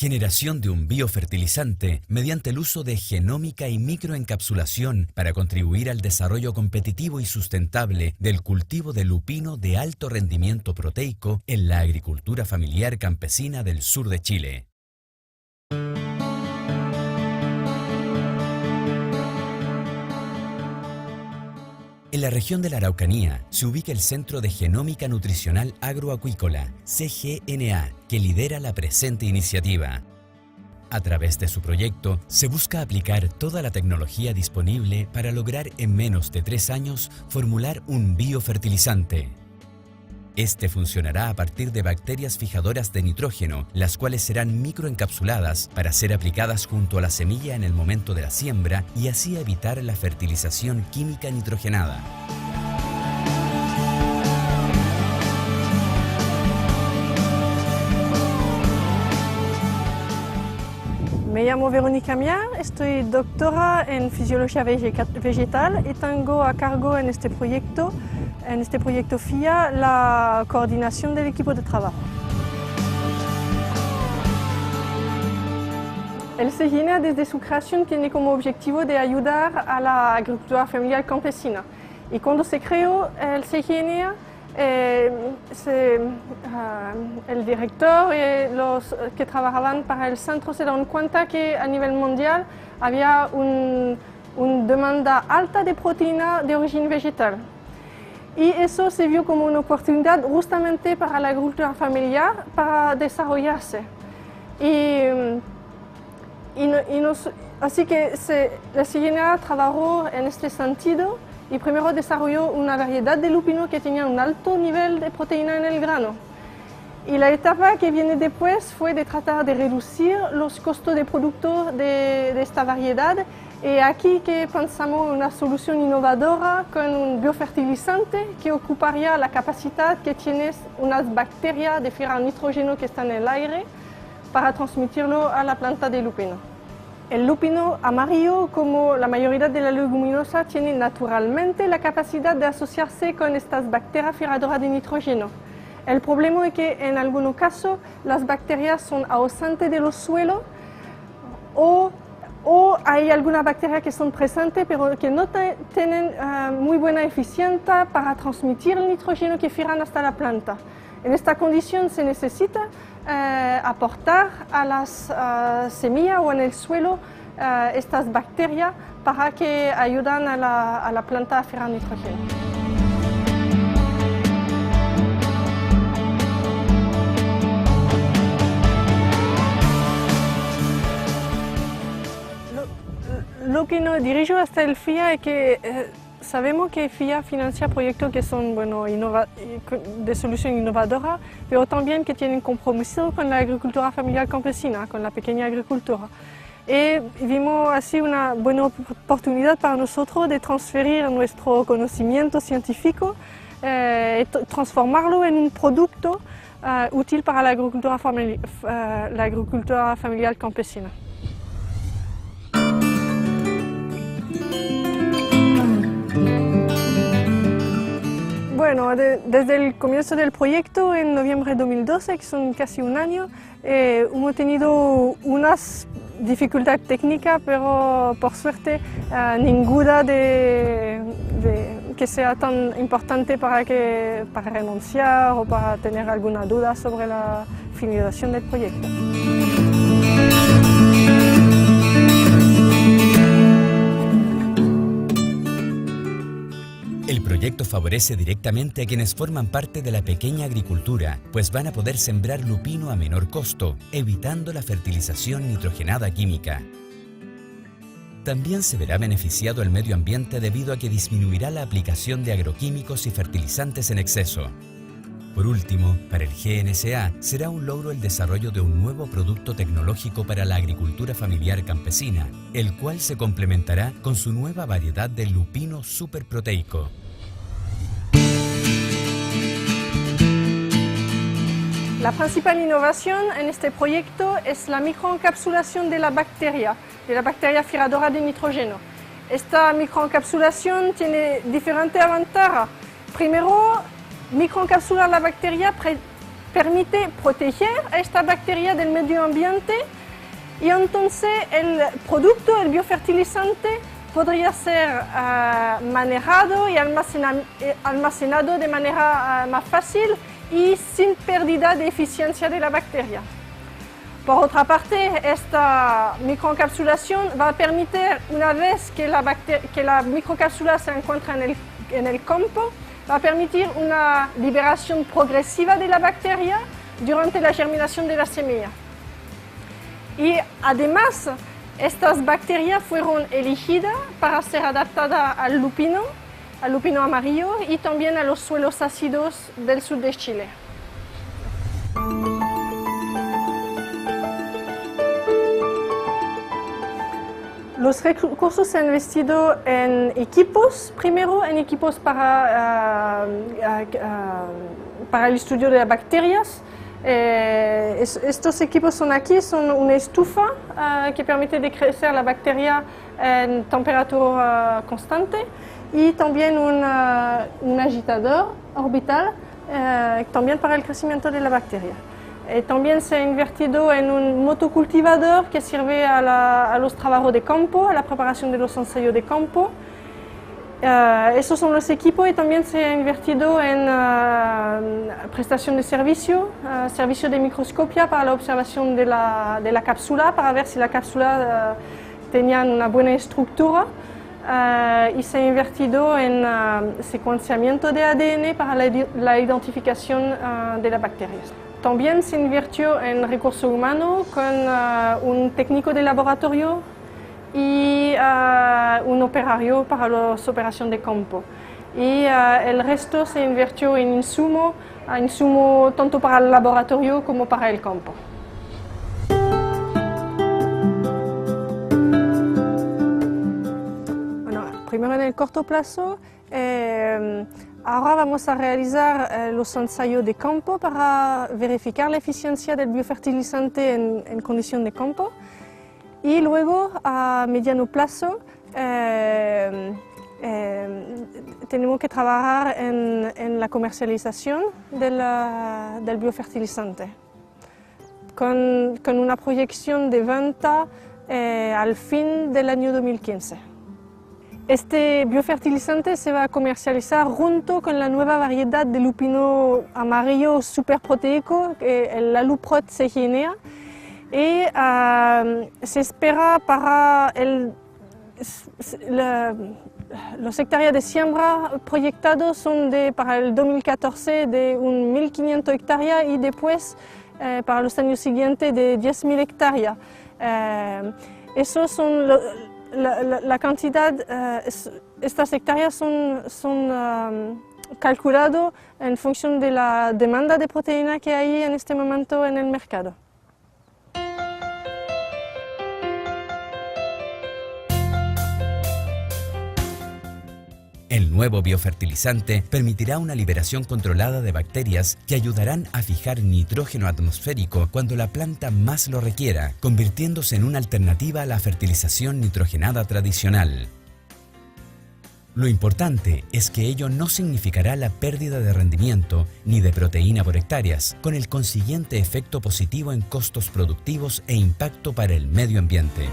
Generación de un biofertilizante mediante el uso de genómica y microencapsulación para contribuir al desarrollo competitivo y sustentable del cultivo de lupino de alto rendimiento proteico en la agricultura familiar campesina del sur de Chile. En la región de la Araucanía se ubica el Centro de Genómica Nutricional Agroacuícola, CGNA, que lidera la presente iniciativa. A través de su proyecto, se busca aplicar toda la tecnología disponible para lograr en menos de 3 años formular un biofertilizante. Este funcionará a partir de bacterias fijadoras de nitrógeno, las cuales serán microencapsuladas para ser aplicadas junto a la semilla en el momento de la siembra y así evitar la fertilización química nitrogenada. Me llamo Verónica Miar, estoy doctora en fisiología vegetal y tengo a cargo en este proyecto FIA, la coordinación del equipo de trabajo. El CGNA desde su creación tiene como objetivo de ayudar a la agricultura familiar campesina. Y cuando se creó el CGNA, el director y los que trabajaban para el centro se dieron cuenta que a nivel mundial había una demanda alta de proteína de origen vegetal. Y eso se vio como una oportunidad justamente para la agricultura familiar para desarrollarse. Así que la CGNA trabajó en este sentido y primero desarrolló una variedad de lupino que tenía un alto nivel de proteína en el grano. Y la etapa que viene después fue de tratar de reducir los costos de producto de esta variedad. Y aquí que pensamos una solución innovadora con un biofertilizante que ocuparía la capacidad que tienen unas bacterias de fijar nitrógeno que están en el aire para transmitirlo a la planta de lupino. El lupino amarillo, como la mayoría de las leguminosas, tiene naturalmente la capacidad de asociarse con estas bacterias fijadoras de nitrógeno. El problema es que en algunos casos las bacterias son ausentes de los suelos o hay algunas bacterias que son presentes pero que no tienen muy buena eficiencia para transmitir el nitrógeno que fijan hasta la planta. En esta condición se necesita aportar a las semillas o en el suelo estas bacterias para que ayuden a la planta a fijar nitrógeno. Lo que nos dirijo hasta el FIA es que sabemos que FIA financia proyectos que son de solución innovadora, pero también que tienen compromiso con la agricultura familiar campesina, con la pequeña agricultura. Y vimos así una buena oportunidad para nosotros de transferir nuestro conocimiento científico y transformarlo en un producto útil para la agricultura familiar campesina. Bueno, desde el comienzo del proyecto, en noviembre de 2012, que son casi un año, hemos tenido unas dificultades técnicas, pero por suerte ninguna que sea tan importante para renunciar o para tener alguna duda sobre la finalización del proyecto. El proyecto favorece directamente a quienes forman parte de la pequeña agricultura, pues van a poder sembrar lupino a menor costo, evitando la fertilización nitrogenada química. También se verá beneficiado el medio ambiente debido a que disminuirá la aplicación de agroquímicos y fertilizantes en exceso. Por último, para el GNSA será un logro el desarrollo de un nuevo producto tecnológico para la agricultura familiar campesina, el cual se complementará con su nueva variedad de lupino superproteico. La principal innovación en este proyecto es la microencapsulación de la bacteria firadora de nitrógeno. Esta microencapsulación tiene diferentes ventajas. Primero, microencapsular la bacteria permite proteger a esta bacteria del medio ambiente y entonces el producto, el biofertilizante, podría ser manejado y almacenado de manera más fácil y sin pérdida de eficiencia de la bacteria. Por otra parte, esta microencapsulación va a permitir, una vez que la microcápsula se encuentra en el campo, va a permitir una liberación progresiva de la bacteria durante la germinación de la semilla. Y además, estas bacterias fueron elegidas para ser adaptadas al lupino amarillo y también a los suelos ácidos del sur de Chile. Los recursos se han investido en equipos, primero en equipos para el estudio de las bacterias. Estos equipos son una estufa que permite de crecer la bacteria en temperatura constante y también un agitador orbital también para el crecimiento de la bacteria. También se ha invertido en un motocultivador que sirve a los trabajos de campo, a la preparación de los ensayos de campo. Esos son los equipos y también se ha invertido en prestación de servicio de microscopía para la observación de la cápsula, para ver si la cápsula tenía una buena estructura. Y se ha invertido en secuenciamiento de ADN para la identificación de las bacterias. También se invirtió en recursos humanos con un técnico de laboratorio y un operario para las operaciones de campo. Y el resto se invirtió en insumo tanto para el laboratorio como para el campo. Bueno, primero en el corto plazo, ahora vamos a realizar los ensayos de campo para verificar la eficiencia del biofertilizante en condición de campo y luego a mediano plazo tenemos que trabajar en la comercialización del biofertilizante con una proyección de venta al fin del año 2015. Este biofertilizante se va a comercializar junto con la nueva variedad de lupino amarillo superproteico, el Aluprot CGNA, y se espera para los hectáreas de siembra proyectados son para el 2014 de 1.500 hectáreas y después para los años siguientes de 10.000 hectáreas. Esos son la cantidad, estas hectáreas son calculadas en función de la demanda de proteína que hay en este momento en el mercado. El nuevo biofertilizante permitirá una liberación controlada de bacterias que ayudarán a fijar nitrógeno atmosférico cuando la planta más lo requiera, convirtiéndose en una alternativa a la fertilización nitrogenada tradicional. Lo importante es que ello no significará la pérdida de rendimiento ni de proteína por hectáreas, con el consiguiente efecto positivo en costos productivos e impacto para el medio ambiente.